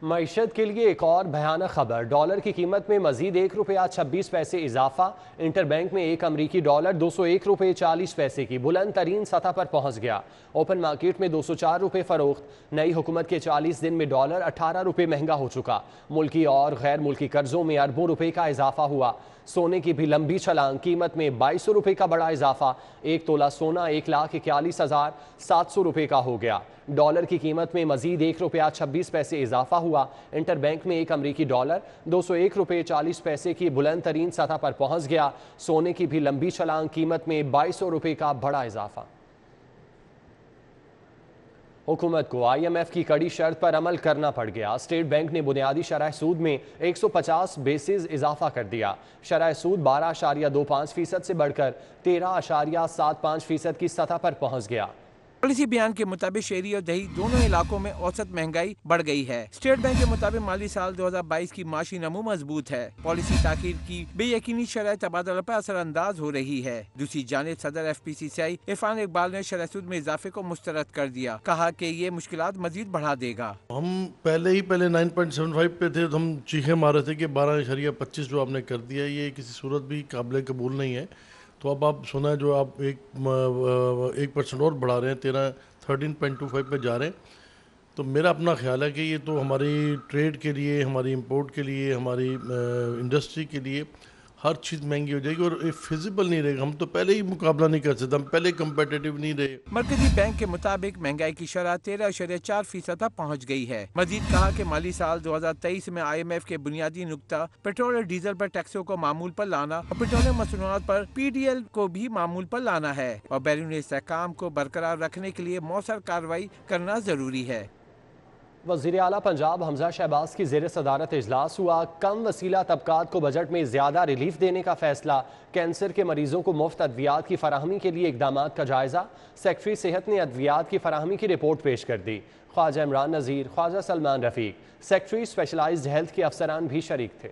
معیشت کے لیے ایک اور بھیانک خبر، ڈالر کی قیمت میں مزید ₹1.26 اضافہ۔ انٹر بینک میں ایک امریکی ڈالر $201.40 کی بلند ترین سطح پر پہنچ گیا۔ اوپن مارکیٹ میں $204 فروخت۔ نئی حکومت کے 40 دن میں ڈالر $18 مہنگا ہو چکا۔ ملکی اور غیر ملکی قرضوں میں اربوں روپے کا اضافہ ہوا۔ سونے کی بھی لمبی چھلانگ، قیمت میں $2200 کا بڑا اضافہ۔ ایک تولہ سونا $1,41,700 کا ہو گیا۔ ڈالر کی قیمت میں مزید $1.26 اضافہ ہوا۔ انٹر بینک میں ایک امریکی ڈالر $201.40 کی بلند ترین سطح پر پہنچ گیا۔ سونے کی بھی لمبی چھلانگ، قیمت میں $2200 کا بڑا اضافہ۔ حکومت کو IMF کی کڑی شرط پر عمل کرنا پڑ گیا۔ اسٹیٹ بینک نے بنیادی شرح سود میں 150 بیسز اضافہ کر دیا۔ شرح سود 12.25% سے بڑھ کر 13.75% کی سطح پر پہنچ گیا۔ پالیسی بیان کے مطابق شہری اور دیہی دونوں علاقوں میں اوسط مہنگائی بڑھ گئی ہے۔ اسٹیٹ بینک کے مطابق مالی سال 2022 کی معاشی نمو مضبوط ہے۔ پالیسی تاخیر کی بے یقینی شرح تبادلہ پر اثر انداز ہو رہی ہے۔ دوسری جانب صدر FPCCI عرفان اقبال نے شرح سود میں اضافے کو مسترد کر دیا، کہا کہ یہ مشکلات مزید بڑھا دے گا۔ ہم پہلے 9.75 پہ تھے تو ہم چیخیں مار رہے تھے کہ 12.25 جو آپ نے کر دیا یہ کسی صورت بھی قابل قبول نہیں ہے۔ تو اب آپ سنا جو آپ 1% اور بڑھا رہے ہیں، 13.25 پہ جا رہے ہیں۔ تو میرا اپنا خیال ہے کہ یہ تو ہماری ٹریڈ کے لیے، ہماری امپورٹ کے لیے، ہماری انڈسٹری کے لیے ہر چیز مہنگی ہو جائے گی اور فیزیبل نہیں رہے گا۔ ہم تو پہلے ہی مقابلہ نہیں کر سکتے، ہم پہلے کمپیٹیٹیو نہیں رہے۔ مرکزی بینک کے مطابق مہنگائی کی شرح 13.4% تک پہنچ گئی ہے۔ مزید کہا کہ مالی سال 2023 میں IMF کے بنیادی نقطہ پیٹرول اور ڈیزل پر ٹیکسوں کو معمول پر لانا اور پیٹرولیم مصنوعات پر PDL کو بھی معمول پر لانا ہے اور بیرون استحکام کو برقرار رکھنے کے لیے مؤثر کارروائی کرنا ضروری ہے۔ وزیر اعلیٰ پنجاب حمزہ شہباز کی زیر صدارت اجلاس ہوا۔ کم وسیلہ طبقات کو بجٹ میں زیادہ ریلیف دینے کا فیصلہ۔ کینسر کے مریضوں کو مفت ادویات کی فراہمی کے لیے اقدامات کا جائزہ۔ سیکرٹری صحت نے ادویات کی فراہمی کی رپورٹ پیش کر دی۔ خواجہ عمران نذیر، خواجہ سلمان رفیق، سیکرٹری اسپیشلائزڈ ہیلتھ کے افسران بھی شریک تھے۔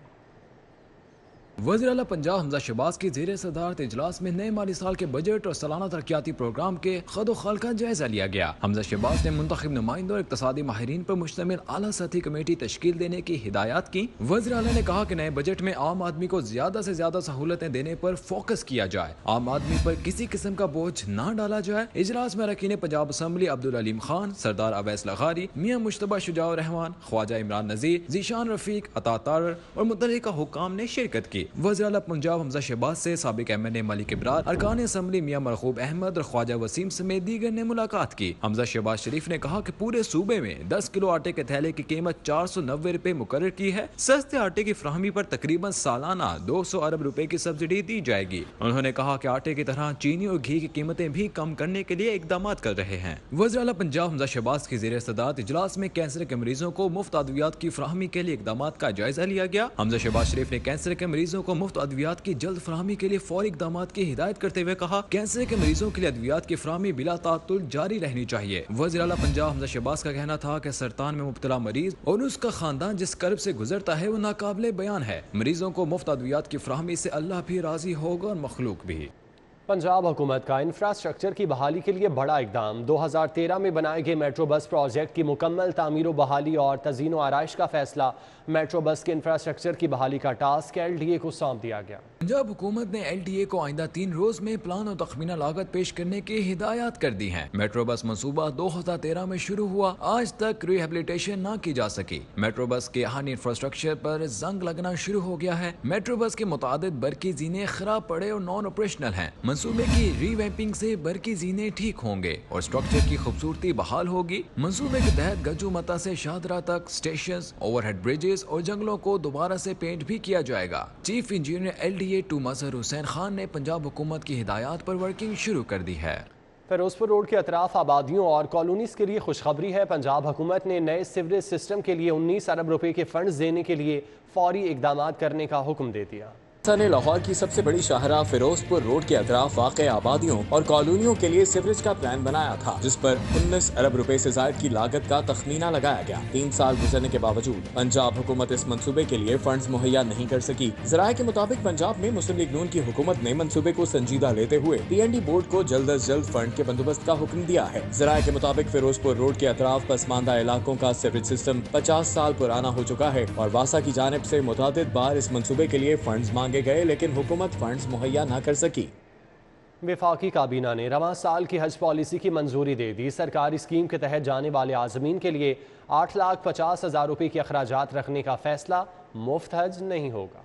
وزیر اعلیٰ پنجاب حمزہ شہباز کی زیر صدارت اجلاس میں نئے مالی سال کے بجٹ اور سالانہ ترقیاتی پروگرام کے خد و خال کا جائزہ لیا گیا۔ حمزہ شہباز نے منتخب نمائندوں اور اقتصادی ماہرین پر مشتمل اعلیٰ سطحی کمیٹی تشکیل دینے کی ہدایات کی۔ وزیر اعلیٰ نے کہا کہ نئے بجٹ میں عام آدمی کو زیادہ سے زیادہ سہولتیں دینے پر فوکس کیا جائے، عام آدمی پر کسی قسم کا بوجھ نہ ڈالا جائے۔ اجلاس میں اراکین پنجاب اسمبلی عبدالعلیم خان، سردار اویس لغاری، میاں مشتبہ شجاع الرحمان، خواجہ عمران نذیر، ذیشان رفیق، عطا طارر اور متعلقہ حکام نے شرکت کی۔ وزیر اعلیٰ پنجاب حمزہ شہباز سے سابق MNA ملک ابرار، ارکان اسمبلی میاں مرغوب احمد اور خواجہ وسیم سمیت دیگر نے ملاقات کی۔ حمزہ شہباز شریف نے کہا کہ پورے صوبے میں 10 کلو آٹے کے تھیلے کی قیمت $490 مقرر کی ہے۔ سستے آٹے کی فراہمی پر تقریباً سالانہ 200 ارب روپے کی سبسڈی دی جائے گی۔ انہوں نے کہا کہ آٹے کی طرح چینی اور گھی کی قیمتیں بھی کم کرنے کے لیے اقدامات کر رہے ہیں۔ وزیر اعلیٰ پنجاب حمزہ شہباز کی زیر صدارت اجلاس میں کینسر کے مریضوں کو مفت ادویات کی فراہمی کے لیے اقدامات کا جائزہ لیا گیا۔ حمزہ شہباز شریف نے کینسر کے مریضوں کو مفت ادویات کی جلد فراہمی کے لیے فوری اقدامات کی ہدایت کرتے ہوئے کہا کینسر کے مریضوں کے لیے ادویات کی فراہمی بلا تعطل جاری رہنی چاہیے۔ وزیر اعلیٰ پنجاب حمزہ شہباز کا کہنا تھا کہ سرطان میں مبتلا مریض اور اس کا خاندان جس کرب سے گزرتا ہے وہ ناقابل بیان ہے۔ مریضوں کو مفت ادویات کی فراہمی سے اللہ بھی راضی ہوگا اور مخلوق بھی۔ پنجاب حکومت کا انفراسٹرکچر کی بحالی کے لیے بڑا اقدام۔ 2013 میں بنائے گئے میٹرو بس پروجیکٹ کی مکمل تعمیر و بحالی اور تزئین و آرائش کا فیصلہ۔ میٹرو بس کے انفراسٹرکچر کی بحالی کا ٹاسک LDA کو سونپ دیا گیا۔ پنجاب حکومت نے LDA کو آئندہ 3 روز میں پلان اور تخمینہ لاگت پیش کرنے کی ہدایات کر دی ہیں۔ میٹرو بس منصوبہ 2013 میں شروع ہوا، آج تک ریہیبلیٹیشن نہ کی جا سکی۔ میٹرو بس کے اہانی انفراسٹرکچر پر زنگ لگنا شروع ہو گیا ہے۔ میٹرو بس کے متعدد برقی زینے خراب پڑے اور نان آپریشنل ہیں۔ منصوبے کی ری ویمپنگ سے برقی زینے ٹھیک ہوں گے اور اسٹرکچر کی خوبصورتی بحال ہوگی۔ منصوبے کے تحت گجو متا سے شاہدرہ تک اسٹیشنز، اوور ہیڈ بریجز اور جنگلوں کو دوبارہ سے پینٹ بھی کیا جائے گا۔ چیف انجینئر LDA 2 مظہر حسین خان نے پنجاب حکومت کی ہدایات پر ورکنگ شروع کر دی ہے۔ فیروز پور روڈ کے اطراف آبادیوں اور کالونیز کے لیے خوشخبری ہے۔ پنجاب حکومت نے نئے سیوریج سسٹم کے لیے 19 ارب روپے کے فنڈز دینے کے لیے فوری اقدامات کرنے کا حکم دے دیا۔ نے لاہور کی سب سے بڑی شاہراہ فیروز پور روڈ کے اطراف واقع آبادیوں اور کالونیوں کے لیے سیوریج کا پلان بنایا تھا، جس پر 19 ارب روپے سے زائد کی لاگت کا تخمینہ لگایا گیا۔ 3 سال گزرنے کے باوجود پنجاب حکومت اس منصوبے کے لیے فنڈز مہیا نہیں کر سکی۔ ذرائع کے مطابق پنجاب میں مسلم لیگ نون کی حکومت نے منصوبے کو سنجیدہ لیتے ہوئے PND بورڈ کو جلد از جلد فنڈ کے بندوبست کا حکم دیا ہے۔ ذرائع کے مطابق فیروز پور روڈ کے اطراف پسماندہ علاقوں کا سیوریج سسٹم 50 سال پرانا ہو چکا ہے اور واسا کی جانب سے متعدد بار اس منصوبے کے لیے فنڈز مانگے گئے، لیکن حکومت فنڈز مہیا نہ کر سکی۔ وفاقی کابینہ نے رواں سال کی حج پالیسی کی منظوری دے دی۔ سرکاری اسکیم کے تحت جانے والے عازمین کے لیے 8,50,000 روپے کے اخراجات رکھنے کا فیصلہ، مفت حج نہیں ہوگا۔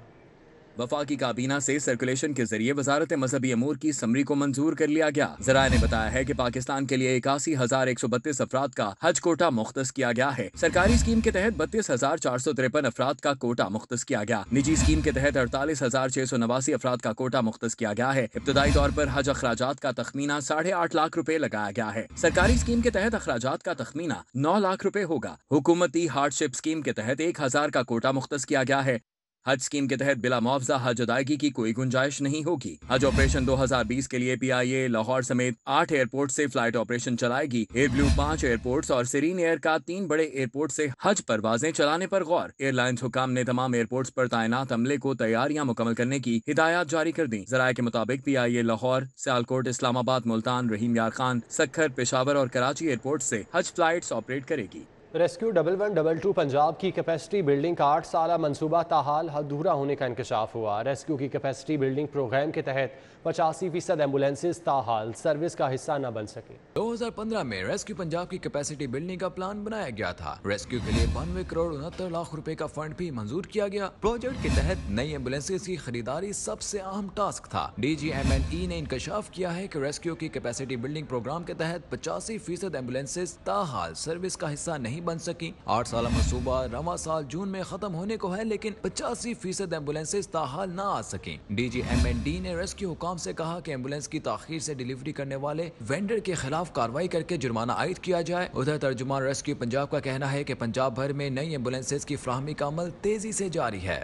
وفاقی کابینہ سے سرکولیشن کے ذریعے وزارت مذہبی امور کی سمری کو منظور کر لیا گیا۔ ذرائع نے بتایا ہے کہ پاکستان کے لیے 81,132 افراد کا حج کوٹا مختص کیا گیا ہے۔ سرکاری اسکیم کے تحت 32,453 افراد کا کوٹا مختص کیا گیا۔ نجی اسکیم کے تحت 48,689 افراد کا کوٹا مختص کیا گیا ہے۔ ابتدائی طور پر حج اخراجات کا تخمینہ 8.5 لاکھ روپے لگایا گیا ہے۔ سرکاری اسکیم کے تحت اخراجات کا تخمینہ 9 لاکھ روپے ہوگا۔ حکومتی ہارڈ شپ اسکیم کے تحت 1,000 کا کوٹا مختص کیا گیا ہے۔ حج اسکیم کے تحت بلا معاوضہ حج ادائیگی کی کوئی گنجائش نہیں ہوگی۔ حج آپریشن 2020 کے لیے PIA لاہور سمیت 8 ایئرپورٹ سے فلائٹ آپریشن چلائے گی۔ ایئر بلو 5 ایئرپورٹس اور سیرین ایئر کا 3 بڑے ایئرپورٹ سے حج پروازیں چلانے پر غور۔ ایئر لائنز حکام نے تمام ایئرپورٹس پر تعینات عملے کو تیاریاں مکمل کرنے کی ہدایات جاری کر دیں۔ ذرائع کے مطابق PIA لاہور، سیالکوٹ، اسلام آباد، ملتان، رحیم یار خان، سکھر، پشاور اور کراچی ایئرپورٹ سے حج فلائٹس آپریٹ کرے گی۔ ریسکیو 1122 پنجاب کی کیپیسٹی بلڈنگ کا 8 سالہ منصوبہ تاحال ادھورا ہونے کا انکشاف ہوا۔ ریسکیو کی کیپیسٹی بلڈنگ پروگرام کے تحت 85% ایمبولینسز تاحال سروس کا حصہ نہ بن سکے۔ 2015 میں ریسکیو پنجاب کی کیپیسٹی بلڈنگ کا پلان بنایا گیا تھا۔ ریسکیو کے لیے 92 کروڑ 69 لاکھ روپے کا فنڈ بھی منظور کیا گیا۔ پروجیکٹ کے تحت نئی ایمبولینسز کی خریداری سب سے اہم ٹاسک تھا۔ DGMNE نے انکشاف کیا ہے کہ ریسکیو کی کیپیسٹی بلڈنگ پروگرام کے تحت 85% ایمبولینسز تاحال سروس کا حصہ نہیں بن سکی۔ 8 سالہ منصوبہ رواں سال جون میں ختم ہونے کو ہے، لیکن 85% ایمبولینسز تاحال نہ آ سکیں۔ DGMND نے ریسکیو حکام سے کہا کہ ایمبولینس کی تاخیر سے ڈیلیوری کرنے والے وینڈر کے خلاف کارروائی کر کے جرمانہ عائد کیا جائے۔ ادھر ترجمان ریسکیو پنجاب کا کہنا ہے کہ پنجاب بھر میں نئی ایمبولینسز کی فراہمی کا عمل تیزی سے جاری ہے۔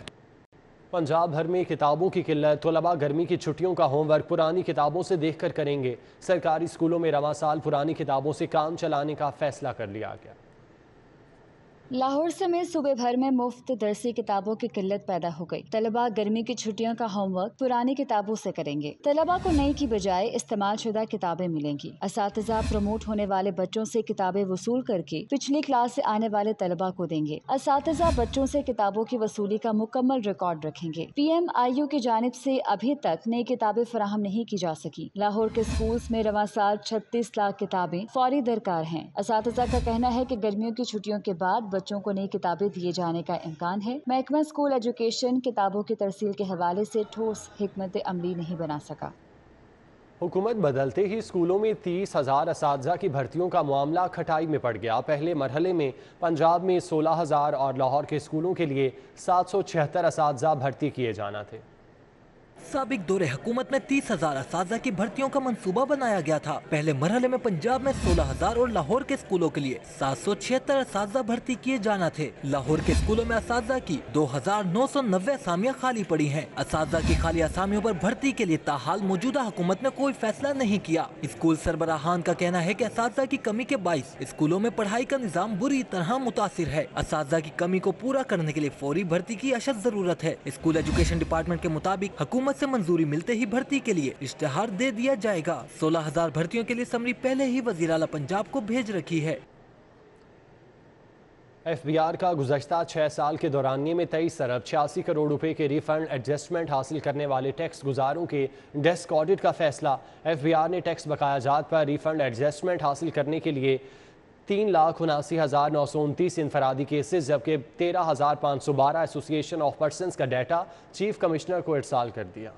پنجاب بھر میں کتابوں کی قلت، طلباء گرمی کی چھٹیوں کا ہوم ورک پرانی کتابوں سے دیکھ کر کریں گے۔ سرکاری اسکولوں میں رواں سال پرانی کتابوں سے کام چلانے کا فیصلہ کر لیا گیا۔ لاہور سمیت صوبے بھر میں مفت درسی کتابوں کی قلت پیدا ہو گئی۔ طلباء گرمی کی چھٹیوں کا ہوم ورک پرانی کتابوں سے کریں گے۔ طلباء کو نئی کی بجائے استعمال شدہ کتابیں ملیں گی۔ اساتذہ پروموٹ ہونے والے بچوں سے کتابیں وصول کر کے پچھلی کلاس سے آنے والے طلباء کو دیں گے۔ اساتذہ بچوں سے کتابوں کی وصولی کا مکمل ریکارڈ رکھیں گے۔ PMIU کی جانب سے ابھی تک نئی کتابیں فراہم نہیں کی جا سکی۔ لاہور کے اسکولز میں رواں سال 36 لاکھ کتابیں فوری درکار ہیں۔ اساتذہ کا کہنا ہے کہ گرمیوں کی چھٹیوں کے بعد بچوں کو نئی کتابیں دیے جانے کا امکان ہے۔ محکمہ اسکول ایجوکیشن کتابوں کی ترسیل کے حوالے سے ٹھوس حکمت عملی نہیں بنا سکا۔ حکومت بدلتے ہی اسکولوں میں 30,000 اساتذہ کی بھرتیوں کا معاملہ کھٹائی میں پڑ گیا۔ پہلے مرحلے میں پنجاب میں 16,000 اور لاہور کے اسکولوں کے لیے 776 اساتذہ بھرتی کیے جانا تھے۔ سابق دور حکومت میں 30,000 اساتذہ کی بھرتیوں کا منصوبہ بنایا گیا تھا۔ پہلے مرحلے میں پنجاب میں 16,000 اور لاہور کے اسکولوں کے لیے 776 اساتذہ بھرتی کیے جانا تھے۔ لاہور کے اسکولوں میں اساتذہ کی 2,990 اسامیاں خالی پڑی ہیں۔ اساتذہ کی خالی اسامیوں پر بھرتی کے لیے تاحال موجودہ حکومت نے کوئی فیصلہ نہیں کیا۔ اسکول سربراہان کا کہنا ہے کہ اساتذہ کی کمی کے باعث اسکولوں میں پڑھائی کا نظام بری طرح متاثر ہے۔ اساتذہ کی کمی کو پورا کرنے کے لیے فوری بھرتی کی اشد ضرورت ہے۔ اسکول ایجوکیشن ڈپارٹمنٹ کے مطابق حکومت سے منظوری ملتے ہی بھرتی کے لیے اشتہار دے دیا جائے گا۔ 16,000 بھرتیوں کے لیے سمری پہلے ہی وزیر اعلیٰ پنجاب کو بھیج رکھی ہے۔ FBR کا گزشتہ 6 سال کے دورانیے میں 23 ارب 86 کروڑ روپے کے ریفنڈ ایڈجسٹمنٹ حاصل کرنے والے ٹیکس گزاروں کے ڈیسک آڈٹ کا فیصلہ۔ FBR نے ٹیکس بقایا جات پر ریفنڈ ایڈجسٹمنٹ حاصل کرنے کے لیے 3,79,929 انفرادی کیسز جبکہ 13,512 ایسوسی ایشن آف پرسنز کا ڈیٹا چیف کمشنر کو ارسال کر دیا۔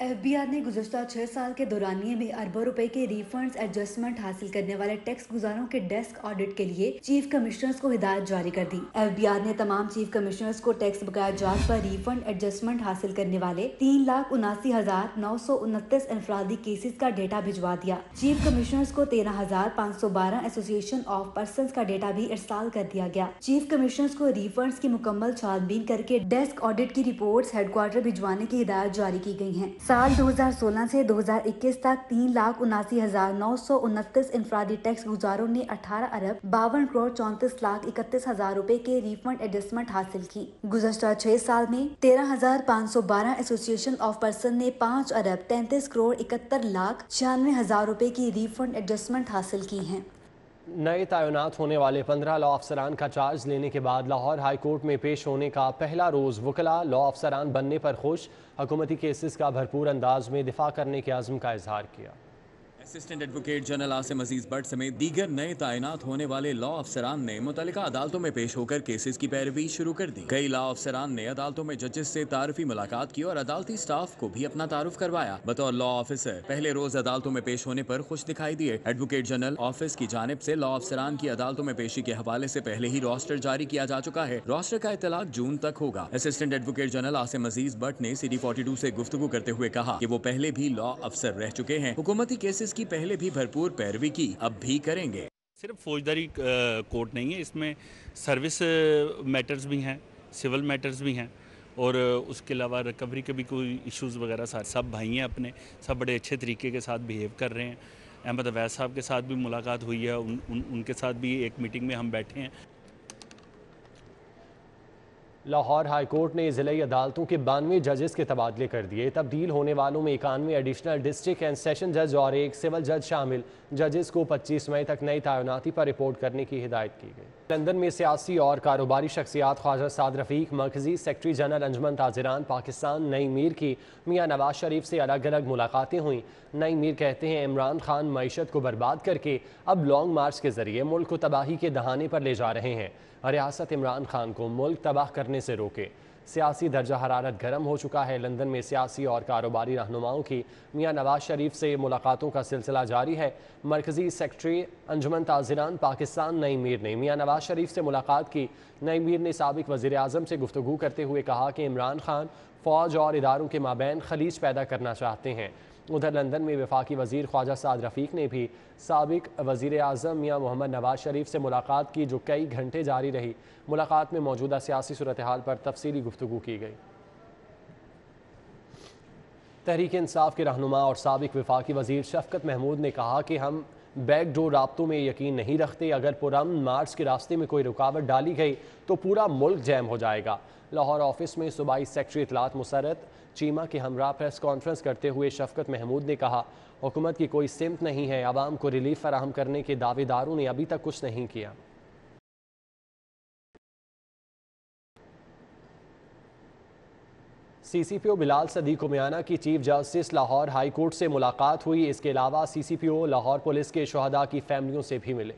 ایف بی آر نے گزشتہ 6 سال کے دورانیے میں اربوں روپے کے ری فنڈز ایڈجسٹمنٹ حاصل کرنے والے ٹیکس گزاروں کے ڈیسک آڈٹ کے لیے چیف کمشنرز کو ہدایت جاری کر دی۔ ایف بی آر نے تمام چیف کمشنرز کو ٹیکس بقایا جات پر ری فنڈ ایڈجسٹمنٹ حاصل کرنے والے 3,79,929 انفرادی کیسز کا ڈیٹا بھجوا دیا۔ چیف کمشنرز کو 13,512 ایسوسی ایشن آف پرسنز کا ڈیٹا بھی ارسال کر دیا گیا۔ چیف کمشنرز کو ری فنڈز کی مکمل چھان بین کر کے ڈیسک آڈٹ کی رپورٹس ہیڈ کوارٹر بھجوانے کی ہدایت جاری کی گئی ہیں۔ سال 2016 سے 2021 تک 3,79,929 انفرادی ٹیکس گزاروں نے 18,52,34,31,000 روپے کے ری فنڈ ایڈجسٹمنٹ حاصل کی۔ گزشتہ 6 سال میں 13,512 ایسوسی ایشن آف پرسن نے 5,33,71,96,000 روپے کی ری فنڈ ایڈجسٹمنٹ حاصل کی ہیں۔ نئے تعینات ہونے والے 15 لاء افسران کا چارج لینے کے بعد لاہور ہائی کورٹ میں پیش ہونے کا پہلا روز وکلاء لاء افسران بننے پر خوش، حکومتی کیسز کا بھرپور انداز میں دفاع کرنے کے عزم کا اظہار کیا۔ Assistant advocate general Asim Aziz but سمیت دیگر نئے تعینات ہونے والے لاء افسران نے متعلقہ عدالتوں میں پیش ہو کر کیسز کی پیروی شروع کر دی۔ کئی لاء افسران نے عدالتوں میں ججز سے تعارفی ملاقات کی اور عدالتی سٹاف کو بھی اپنا تعارف کروایا۔ بطور لاء آفیسر پہلے روز عدالتوں میں پیش ہونے پر خوش دکھائی دیے۔ ایڈوکیٹ جنرل آفس کی جانب سے لاء افسران کی عدالتوں میں پیشی کے حوالے سے پہلے ہی روسٹر جاری کیا جا چکا ہے۔ روسٹر کا اطلاق جون تک ہوگا۔ Assistant advocate general Asim Aziz but نے CD 42 سے گفتگو کرتے ہوئے کہا کہ وہ پہلے بھی لاء افسر رہ چکے ہیں، حکومتی کیسز کی پہلے بھی بھرپور پیروی کی، اب بھی کریں گے۔ صرف فوجداری کورٹ نہیں ہے، اس میں سروس میٹرز بھی ہیں، سول میٹرز بھی ہیں، اور اس کے علاوہ ریکوری کے بھی کوئی ایشوز وغیرہ سب بھائی ہیں اپنے، سب بڑے اچھے طریقے کے ساتھ بیہیو کر رہے ہیں۔ احمد اویس صاحب کے ساتھ بھی ملاقات ہوئی ہے، ان کے ساتھ بھی ایک میٹنگ میں ہم بیٹھے ہیں۔ لاہور ہائی کورٹ نے ضلعی عدالتوں کے 92 ججز کے تبادلے کر دیے۔ تبدیل ہونے والوں میں 91 ایڈیشنل ڈسٹرکٹ اینڈ سیشن جج اور ایک سول جج شامل۔ ججز کو 25 مئی تک نئی تعیناتی پر رپورٹ کرنے کی ہدایت کی گئی۔ لندن میں سیاسی اور کاروباری شخصیات خواجہ سعد رفیق، مرکزی سیکرٹری جنرل انجمن تاجران پاکستان نئی میر کی میاں نواز شریف سے الگ الگ ملاقاتیں ہوئیں۔ نئی میر کہتے ہیں عمران خان معیشت کو برباد کر کے اب لانگ مارچ کے ذریعے ملک کو تباہی کے دہانے پر لے جا رہے ہیں۔ ریاست عمران خان کو ملک تباہ کرنے سے روکے۔ سیاسی درجہ حرارت گرم ہو چکا ہے۔ لندن میں سیاسی اور کاروباری رہنماؤں کی میاں نواز شریف سے ملاقاتوں کا سلسلہ جاری ہے۔ مرکزی سیکرٹری انجمن تاجران پاکستان نئی میر نے میاں نواز شریف سے ملاقات کی۔ نئی میر نے سابق وزیر اعظم سے گفتگو کرتے ہوئے کہا کہ عمران خان فوج اور اداروں کے مابین خلیج پیدا کرنا چاہتے ہیں۔ ادھر لندن میں وفاقی وزیر خواجہ سعد رفیق نے بھی سابق وزیر اعظم میاں محمد نواز شریف سے ملاقات کی، جو کئی گھنٹے جاری رہی۔ ملاقات میں موجودہ سیاسی صورتحال پر تفصیلی گفتگو کی گئی۔ تحریک انصاف کے رہنما اور سابق وفاقی وزیر شفقت محمود نے کہا کہ ہم بیک ڈور رابطوں میں یقین نہیں رکھتے۔ اگر پرامن مارچ کے راستے میں کوئی رکاوٹ ڈالی گئی تو پورا ملک جیم ہو جائے گا۔ لاہور آفس میں صوبائی سیکرٹری اطلاعات مسرت چیمہ کے ہمراہ پریس کانفرنس کرتے ہوئے شفقت محمود نے کہا حکومت کی کوئی سمت نہیں ہے، عوام کو ریلیف فراہم کرنے کے دعوے داروں نے ابھی تک کچھ نہیں کیا۔ سی سی پی او بلال صدیق میانہ کی chief justice Lahore high court سے ملاقات ہوئی۔ اس کے علاوہ سی سی پی او لاہور پولیس کے شہداء کی فیملیوں سے بھی ملے۔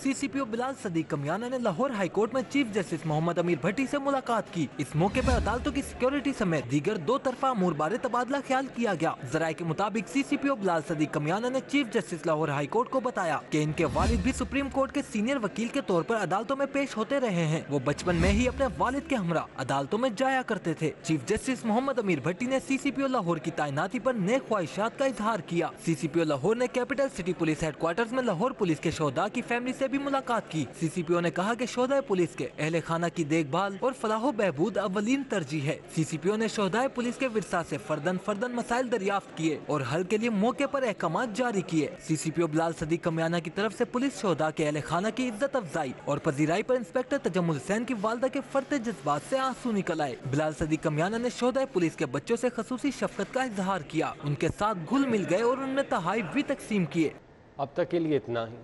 سی سی پی او بلال صدیق کمیانہ نے لاہور ہائی کورٹ میں چیف جسٹس محمد امیر بھٹی سے ملاقات کی۔ اس موقع پر عدالتوں کی سیکیورٹی سمیت دیگر دو طرفہ امور بارے تبادلہ خیال کیا گیا۔ ذرائع کے مطابق سی سی پی او بلال صدیق کمیانہ نے chief justice Lahore high court کو بتایا کہ ان کے والد بھی سپریم کورٹ کے سینئر وکیل کے طور پر عدالتوں میں پیش ہوتے رہے ہیں۔ وہ بچپن میں ہی اپنے والد کے ہمراہ عدالتوں میں جایا کرتے تھے۔ چیف جسٹس محمد امیر بھٹی نے سی سی پی او لاہور کی تعیناتی پر نیک خواہشات کا اظہار کیا۔ سی سی پی او لاہور نے capital city police head quarters میں لاہور پولیس کے شہداء کی فیملی سے بھی ملاقات کی۔ سی سی پی او نے کہا کہ شہداء پولیس کے اہل خانہ کی دیکھ بھال اور فلاح و بہبود اولین ترجیح ہے۔ سی سی پی او نے شہداء پولیس کے ورثہ سے فردن مسائل دریافت کیے اور حل کے لیے موقع پر احکامات جاری کیے۔ سی سی پی او بلال صدیق کمیانہ کی طرف سے پولیس شہداء کے اہل خانہ کی عزت افزائی اور پذیرائی پر انسپکٹر تجمل حسین کی والدہ کے فرط جذبات سے آنسو نکل آئے۔ بلال صدیق کمیانہ نے شہداء پولیس کے بچوں سے خصوصی شفقت کا اظہار کیا، ان کے ساتھ گھل مل گئے اور ان میں تحائف بھی تقسیم کیے۔ اب تک کے لیے اتنا ہی۔